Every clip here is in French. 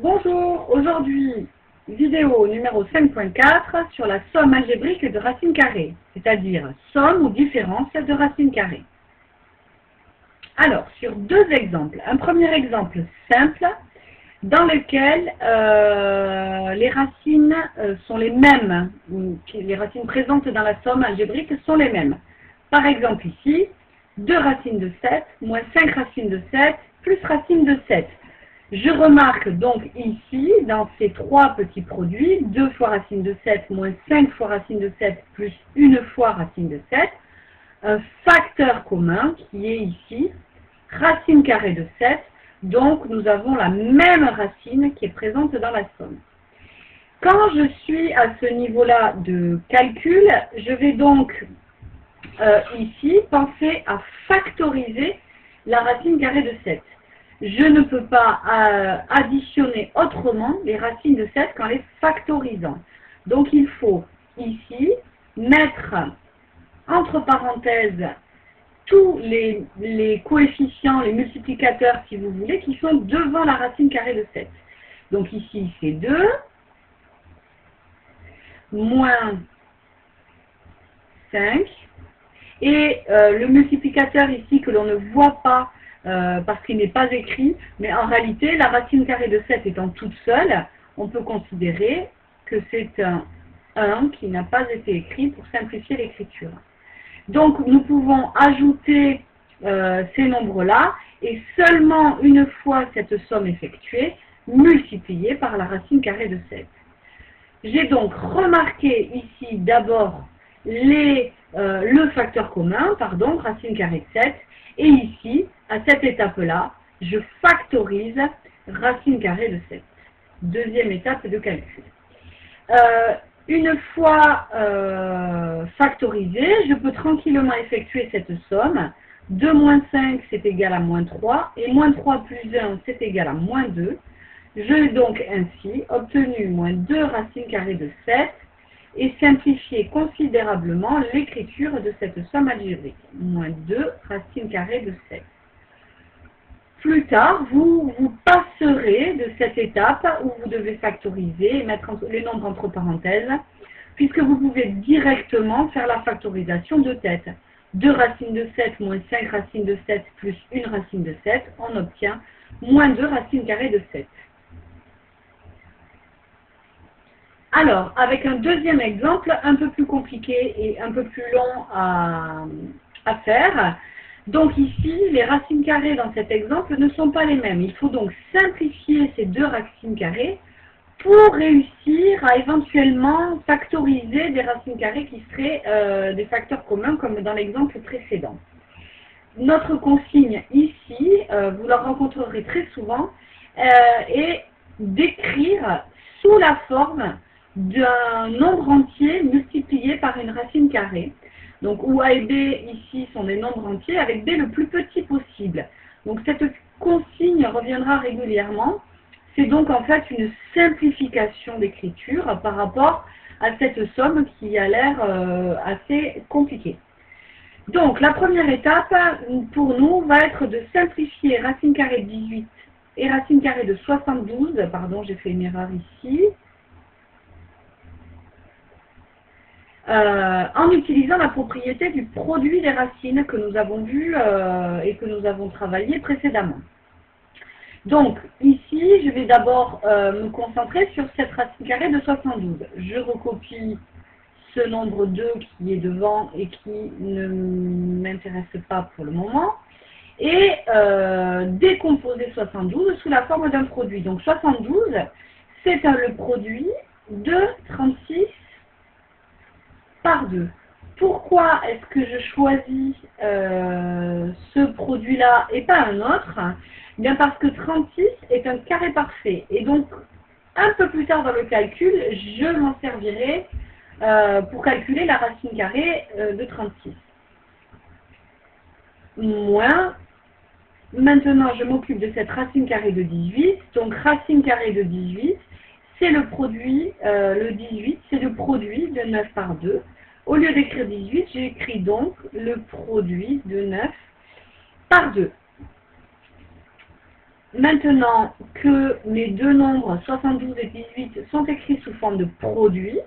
Bonjour, aujourd'hui, vidéo numéro 5.4 sur la somme algébrique de racines carrées, c'est-à-dire somme ou différence de racines carrées. Alors, sur deux exemples. Un premier exemple simple, dans lequel les racines sont les mêmes, les racines présentes dans la somme algébrique sont les mêmes. Par exemple ici, 2 racines de 7 moins 5 racines de 7 plus racine de 7. Je remarque donc ici, dans ces trois petits produits, 2 fois racine de 7 moins 5 fois racine de 7 plus 1 fois racine de 7, un facteur commun qui est ici, racine carrée de 7, donc nous avons la même racine qui est présente dans la somme. Quand je suis à ce niveau-là de calcul, je vais donc ici penser à factoriser la racine carrée de 7. Je ne peux pas additionner autrement les racines de 7 qu'en les factorisant. Donc il faut ici mettre entre parenthèses tous les coefficients, les multiplicateurs si vous voulez, qui sont devant la racine carrée de 7. Donc ici c'est 2, moins 5, et le multiplicateur ici que l'on ne voit pas, parce qu'il n'est pas écrit, mais en réalité, la racine carrée de 7 étant toute seule, on peut considérer que c'est un 1 qui n'a pas été écrit pour simplifier l'écriture. Donc, nous pouvons ajouter ces nombres-là, et seulement une fois cette somme effectuée, multiplier par la racine carrée de 7. J'ai donc remarqué ici d'abord le facteur commun, racine carrée de 7, et ici, à cette étape-là, je factorise racine carrée de 7. Deuxième étape de calcul. Une fois factorisé, je peux tranquillement effectuer cette somme. 2 moins 5, c'est égal à moins 3, et moins 3 plus 1, c'est égal à moins 2. J'ai donc ainsi obtenu moins 2 racine carrée de 7, et simplifier considérablement l'écriture de cette somme algébrique. Moins 2 racine carrée de 7. Plus tard, vous passerez de cette étape où vous devez factoriser et mettre les nombres entre parenthèses, puisque vous pouvez directement faire la factorisation de tête. 2 racines de 7 moins 5 racines de 7 plus 1 racine de 7, on obtient moins 2 racine carrée de 7. Alors, avec un deuxième exemple un peu plus compliqué et un peu plus long à faire. Donc ici, les racines carrées dans cet exemple ne sont pas les mêmes. Il faut donc simplifier ces 2 racines carrées pour réussir à éventuellement factoriser des racines carrées qui seraient des facteurs communs comme dans l'exemple précédent. Notre consigne ici, vous la rencontrerez très souvent, est d'écrire sous la forme d'un nombre entier multiplié par une racine carrée. Donc, où A et B, ici, sont des nombres entiers, avec B le plus petit possible. Donc, cette consigne reviendra régulièrement. C'est donc en fait une simplification d'écriture par rapport à cette somme qui a l'air assez compliquée. Donc, la première étape, pour nous, va être de simplifier racine carrée de 18 et racine carrée de 72. Pardon, j'ai fait une erreur ici. En utilisant la propriété du produit des racines que nous avons vu et que nous avons travaillé précédemment. Donc, ici, je vais d'abord me concentrer sur cette racine carrée de 72. Je recopie ce nombre 2 qui est devant et qui ne m'intéresse pas pour le moment. Et décomposer 72 sous la forme d'un produit. Donc, 72, c'est le produit de 36 par 2. Pourquoi est-ce que je choisis ce produit-là et pas un autre? Bien parce que 36 est un carré parfait. Et donc, un peu plus tard dans le calcul, je m'en servirai pour calculer la racine carrée de 36. Moins, maintenant je m'occupe de cette racine carrée de 18. Donc, racine carrée de 18, c'est le produit, le 18, c'est le produit de 9 par 2. Au lieu d'écrire 18, j'écris donc le produit de 9 par 2. maintenant que mes deux nombres 72 et 18 sont écrits sous forme de produit,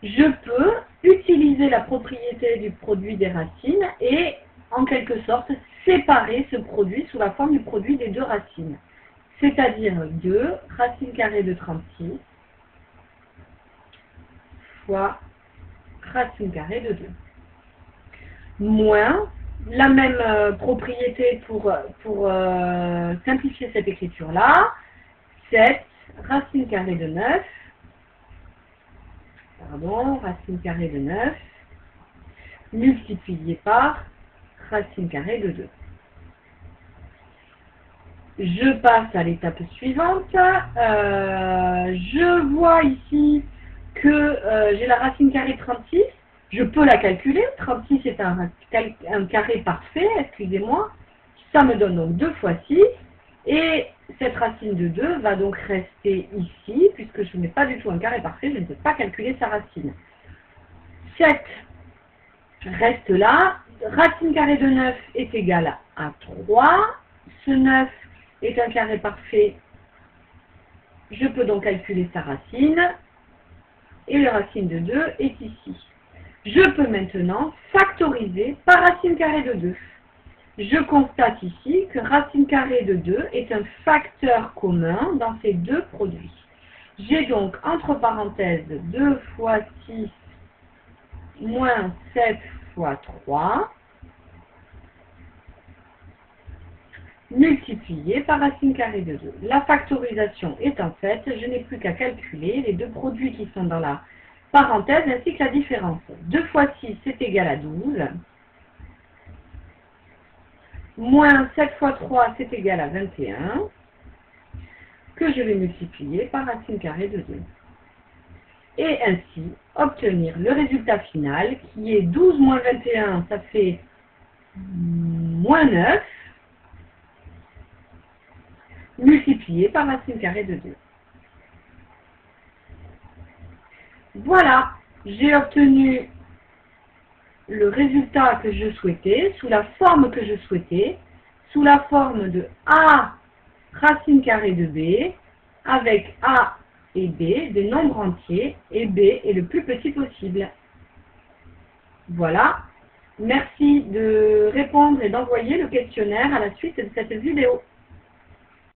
je peux utiliser la propriété du produit des racines et en quelque sorte séparer ce produit sous la forme du produit des deux racines. C'est-à-dire 2 racine carrée de 36 fois racine carrée de 2. Moins la même propriété pour simplifier cette écriture-là, 7 racine carrée de 9, racine carrée de 9, multiplié par racine carrée de 2. Je passe à l'étape suivante. Je vois ici que j'ai la racine carrée de 36. Je peux la calculer. 36 est un carré parfait, excusez-moi. Ça me donne donc 2 fois 6. Et cette racine de 2 va donc rester ici, puisque je n'ai pas du tout un carré parfait, je ne peux pas calculer sa racine. 7 reste là. Racine carrée de 9 est égale à 3. Ce 9 est un carré parfait. Je peux donc calculer sa racine. Et la racine de 2 est ici. Je peux maintenant factoriser par racine carrée de 2. Je constate ici que racine carrée de 2 est un facteur commun dans ces deux produits. J'ai donc entre parenthèses 2 fois 6 moins 7 fois 3 multiplié par racine carrée de 2. La factorisation étant faite, je n'ai plus qu'à calculer les deux produits qui sont dans la parenthèse ainsi que la différence. 2 fois 6 est égal à 12. Moins 7 fois 3 c'est égal à 21. Que je vais multiplier par racine carrée de 2. Et ainsi obtenir le résultat final qui est 12 moins 21, ça fait moins 9. Multiplié par racine carrée de 2. Voilà, j'ai obtenu le résultat que je souhaitais, sous la forme que je souhaitais, sous la forme de A racine carrée de B, avec A et B des nombres entiers, et B est le plus petit possible. Voilà, merci de répondre et d'envoyer le questionnaire à la suite de cette vidéo.